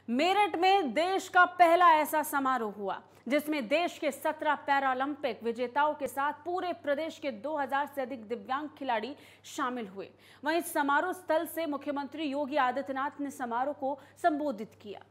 मेरठ में देश का पहला ऐसा समारोह हुआ जिसमें देश के 17 पैरालंपिक विजेताओं के साथ पूरे प्रदेश के 2000 से अधिक दिव्यांग खिलाड़ी शामिल हुए। वहीं समारोह स्थल से मुख्यमंत्री योगी आदित्यनाथ ने समारोह को संबोधित किया।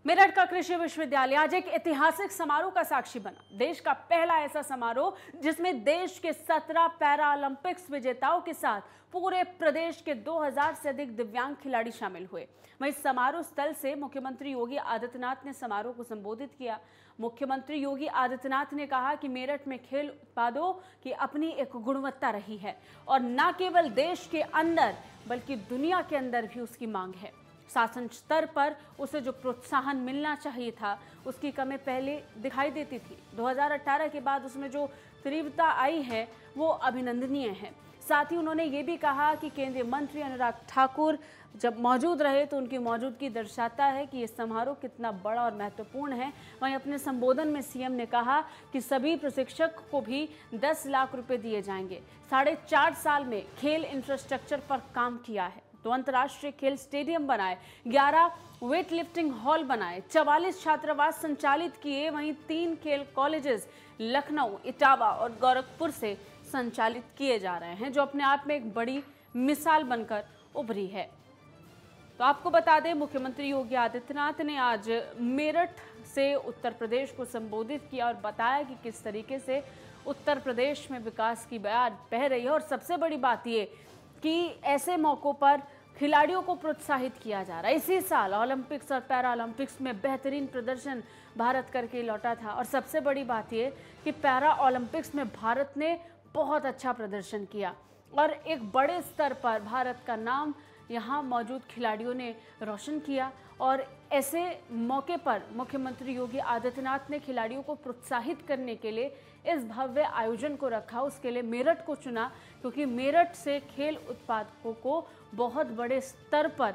मेरठ का कृषि विश्वविद्यालय आज एक ऐतिहासिक समारोह का साक्षी बना। देश का पहला ऐसा समारोह जिसमें देश के 17 पैरालंपिक्स विजेताओं के साथ पूरे प्रदेश के 2000 से अधिक दिव्यांग खिलाड़ी शामिल हुए। वहीं समारोह स्थल से मुख्यमंत्री योगी आदित्यनाथ ने समारोह को संबोधित किया। मुख्यमंत्री योगी आदित्यनाथ ने कहा कि मेरठ में खेल उत्पादों की अपनी एक गुणवत्ता रही है और न केवल देश के अंदर बल्कि दुनिया के अंदर भी उसकी मांग है। शासन स्तर पर उसे जो प्रोत्साहन मिलना चाहिए था उसकी कमी पहले दिखाई देती थी। 2018 के बाद उसमें जो तीव्रता आई है वो अभिनंदनीय है। साथ ही उन्होंने ये भी कहा कि केंद्रीय मंत्री अनुराग ठाकुर जब मौजूद रहे तो उनकी मौजूदगी दर्शाता है कि ये समारोह कितना बड़ा और महत्वपूर्ण है। वहीं अपने संबोधन में सीएम ने कहा कि सभी प्रशिक्षक को भी 10 लाख रुपए दिए जाएंगे। 4.5 साल में खेल इंफ्रास्ट्रक्चर पर काम किया है। तो अंतर्राष्ट्रीय खेल स्टेडियम बनाए, 11 वेट लिफ्टिंग हॉल बनाए, 44 छात्रावास संचालित किए। वहीं 3 खेल कॉलेजेस लखनऊ, इटावा और गोरखपुर से संचालित किए जा रहे हैं, जो अपने आप में एक बड़ी मिसाल बनकर उभरी है। तो आपको बता दें, मुख्यमंत्री योगी आदित्यनाथ ने आज मेरठ से उत्तर प्रदेश को संबोधित किया और बताया कि किस तरीके से उत्तर प्रदेश में विकास की बयार बह रही है। और सबसे बड़ी बात ये कि ऐसे मौक़ों पर खिलाड़ियों को प्रोत्साहित किया जा रहा है। इसी साल ओलंपिक्स और पैरालंपिक्स में बेहतरीन प्रदर्शन भारत करके लौटा था और सबसे बड़ी बात यह कि पैरा ओलंपिक्स में भारत ने बहुत अच्छा प्रदर्शन किया और एक बड़े स्तर पर भारत का नाम यहाँ मौजूद खिलाड़ियों ने रोशन किया। और ऐसे मौके पर मुख्यमंत्री योगी आदित्यनाथ ने खिलाड़ियों को प्रोत्साहित करने के लिए इस भव्य आयोजन को रखा। उसके लिए मेरठ को चुना क्योंकि मेरठ से खेल उत्पादकों को बहुत बड़े स्तर पर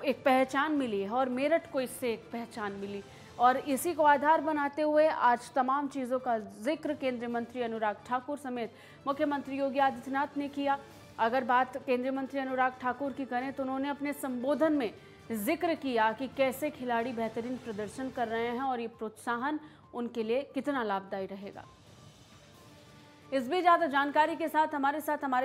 एक पहचान मिली है और मेरठ को इससे एक पहचान मिली। और इसी को आधार बनाते हुए आज तमाम चीज़ों का जिक्र केंद्रीय मंत्री अनुराग ठाकुर समेत मुख्यमंत्री योगी आदित्यनाथ ने किया। अगर बात केंद्रीय मंत्री अनुराग ठाकुर की करें तो उन्होंने अपने संबोधन में जिक्र किया कि कैसे खिलाड़ी बेहतरीन प्रदर्शन कर रहे हैं और ये प्रोत्साहन उनके लिए कितना लाभदायी रहेगा। इस भी ज़्यादा जानकारी के साथ हमारे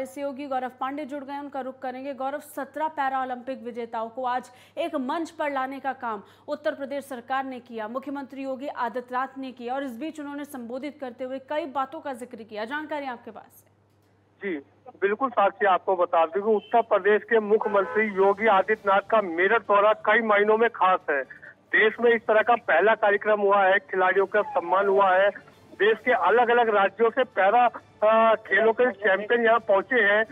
सहयोगी गौरव पांडे जुड़ गए, उनका रुख करेंगे। गौरव, 17 पैरा ओलंपिक विजेताओं को आज एक मंच पर लाने का काम उत्तर प्रदेश सरकार ने किया, मुख्यमंत्री योगी आदित्यनाथ ने किया और इस बीच उन्होंने संबोधित करते हुए कई बातों का जिक्र किया। जानकारी आपके पास है? जी बिल्कुल साक्षी, आपको बता दूं कि उत्तर प्रदेश के मुख्यमंत्री योगी आदित्यनाथ का मेरठ दौरा कई मायनों में खास है। देश में इस तरह का पहला कार्यक्रम हुआ है, खिलाड़ियों का सम्मान हुआ है। देश के अलग अलग राज्यों से पैरा खेलों के चैंपियन यहाँ पहुंचे हैं।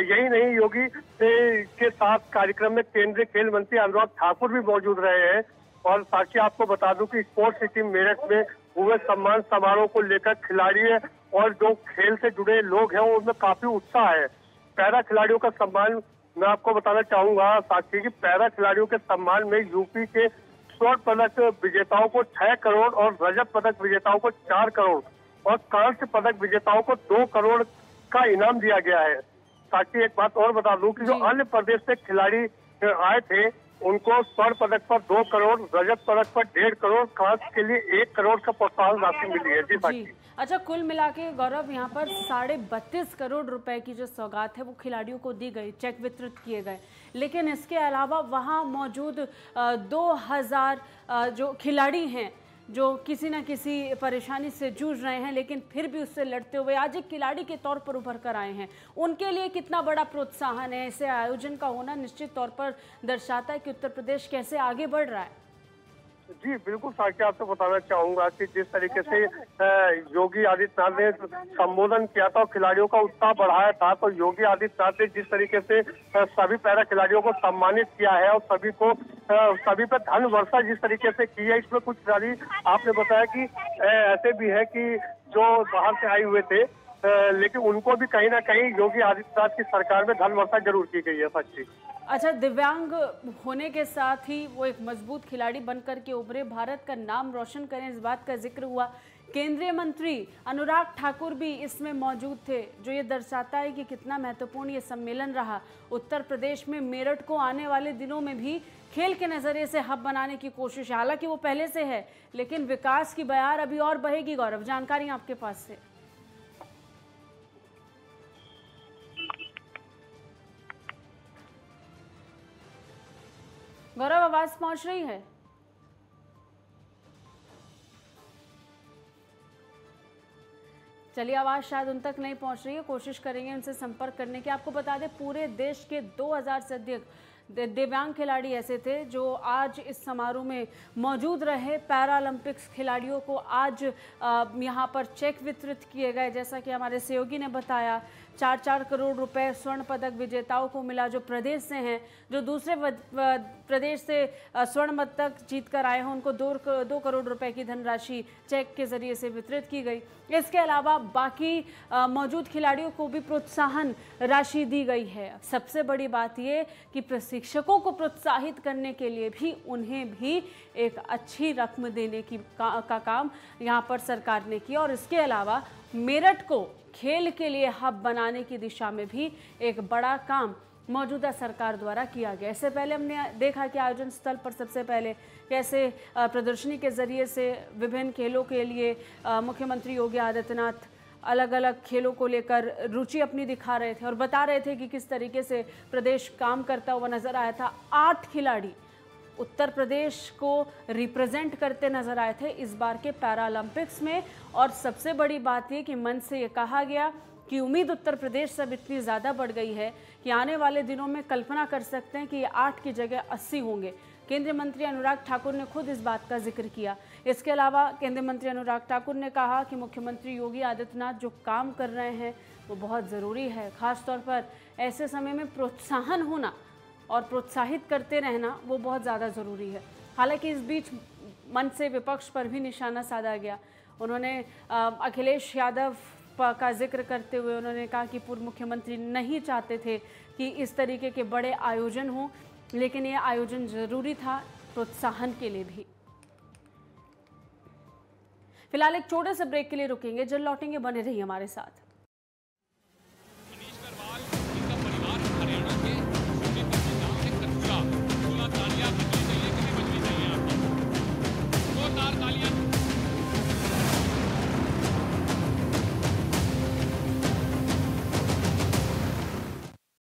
यही नहीं, योगी के साथ कार्यक्रम में केंद्रीय खेल मंत्री अनुराग ठाकुर भी मौजूद रहे हैं। और साक्षी, आपको बता दूं कि स्पोर्ट्स सिटी मेरठ में हुए सम्मान समारोह को लेकर खिलाड़ी और जो खेल से जुड़े लोग हैं उनमें काफी उत्साह है। पैरा खिलाड़ियों का सम्मान मैं आपको बताना चाहूंगा साक्षी, कि पैरा खिलाड़ियों के सम्मान में यूपी के स्वर्ण पदक विजेताओं को 6 करोड़ और रजत पदक विजेताओं को 4 करोड़ और कांस्य पदक विजेताओं को 2 करोड़ का इनाम दिया गया है। साक्षी, एक बात और बता दूं कि जो अन्य प्रदेश से खिलाड़ी आए थे उनको स्वर्ण पदक पर 2 करोड़, रजत पदक पर 1.5 करोड़, कांस्य के लिए 1 करोड़ का प्रोत्साहन राशि मिली है। जी। अच्छा, कुल मिला के गौरव यहाँ पर 32.5 करोड़ रुपए की जो सौगात है वो खिलाड़ियों को दी गई, चेक वितरित किए गए। लेकिन इसके अलावा वहाँ मौजूद 2000 जो खिलाड़ी हैं जो किसी न किसी परेशानी से जूझ रहे हैं लेकिन फिर भी उससे लड़ते हुए आज एक खिलाड़ी के तौर पर उभर कर आए हैं, उनके लिए कितना बड़ा प्रोत्साहन है। ऐसे आयोजन का होना निश्चित तौर पर दर्शाता है कि उत्तर प्रदेश कैसे आगे बढ़ रहा है। जी बिल्कुल साक्षी, आपको बताना चाहूंगा कि जिस तरीके से योगी आदित्यनाथ ने संबोधन किया था और खिलाड़ियों का उत्साह बढ़ाया था, तो योगी आदित्यनाथ ने जिस तरीके से सभी पैरा खिलाड़ियों को सम्मानित किया है और सभी पे धन वर्षा जिस तरीके से की है, इसमें कुछ खिलाड़ी आपने बताया कि ऐसे भी है कि जो बाहर से आए हुए थे लेकिन उनको भी कहीं ना कहीं योगी आदित्यनाथ की सरकार में धन वर्षा जरूर की गई है। साक्षी, अच्छा, दिव्यांग होने के साथ ही वो एक मजबूत खिलाड़ी बनकर के उभरे, भारत का नाम रोशन करें, इस बात का जिक्र हुआ। केंद्रीय मंत्री अनुराग ठाकुर भी इसमें मौजूद थे, जो ये दर्शाता है कि कितना महत्वपूर्ण ये सम्मेलन रहा। उत्तर प्रदेश में मेरठ को आने वाले दिनों में भी खेल के नज़रिए से हब बनाने की कोशिश है। हालांकि वो पहले से है, लेकिन विकास की बयार अभी और बहेगी। गौरव, जानकारी आपके पास से। गौरव, आवाज पहुंच रही है? चलिए, आवाज शायद उन तक नहीं पहुंच रही है, कोशिश करेंगे उनसे संपर्क करने की। आपको बता दें, पूरे देश के 2000 से अधिक दिव्यांग खिलाड़ी ऐसे थे जो आज इस समारोह में मौजूद रहे। पैरालंपिक्स खिलाड़ियों को आज यहां पर चेक वितरित किए गए। जैसा कि हमारे सहयोगी ने बताया, 4-4 करोड़ रुपए स्वर्ण पदक विजेताओं को मिला जो प्रदेश से हैं। जो दूसरे प्रदेश से स्वर्ण पदक जीत कर आए हैं उनको 2 करोड़ रुपए की धनराशि चेक के जरिए से वितरित की गई। इसके अलावा बाकी मौजूद खिलाड़ियों को भी प्रोत्साहन राशि दी गई है। सबसे बड़ी बात ये कि प्रशिक्षकों को प्रोत्साहित करने के लिए भी उन्हें भी एक अच्छी रकम देने की का काम यहाँ पर सरकार ने किया। और इसके अलावा मेरठ को खेल के लिए हब बनाने की दिशा में भी एक बड़ा काम मौजूदा सरकार द्वारा किया गया। इससे पहले हमने देखा कि आयोजन स्थल पर सबसे पहले कैसे प्रदर्शनी के जरिए से विभिन्न खेलों के लिए मुख्यमंत्री योगी आदित्यनाथ अलग अलग खेलों को लेकर रुचि अपनी दिखा रहे थे और बता रहे थे कि किस तरीके से प्रदेश काम करता हुआ नजर आया था। 8 खिलाड़ी उत्तर प्रदेश को रिप्रेजेंट करते नजर आए थे इस बार के पैरालंपिक्स में। और सबसे बड़ी बात यह कि मंच से ये कहा गया कि उम्मीद उत्तर प्रदेश से अब इतनी ज़्यादा बढ़ गई है कि आने वाले दिनों में कल्पना कर सकते हैं कि ये 8 की जगह 80 होंगे। केंद्रीय मंत्री अनुराग ठाकुर ने खुद इस बात का जिक्र किया। इसके अलावा केंद्रीय मंत्री अनुराग ठाकुर ने कहा कि मुख्यमंत्री योगी आदित्यनाथ जो काम कर रहे हैं वो बहुत ज़रूरी है। खासतौर पर ऐसे समय में प्रोत्साहन होना और प्रोत्साहित करते रहना वो बहुत ज़्यादा ज़रूरी है। हालांकि इस बीच मंच से विपक्ष पर भी निशाना साधा गया। उन्होंने अखिलेश यादव का जिक्र करते हुए उन्होंने कहा कि पूर्व मुख्यमंत्री नहीं चाहते थे कि इस तरीके के बड़े आयोजन हों, लेकिन ये आयोजन ज़रूरी था प्रोत्साहन के लिए भी। फिलहाल एक छोटे से ब्रेक के लिए रुकेंगे, जल्द लौटेंगे, बने रहिए हमारे साथ।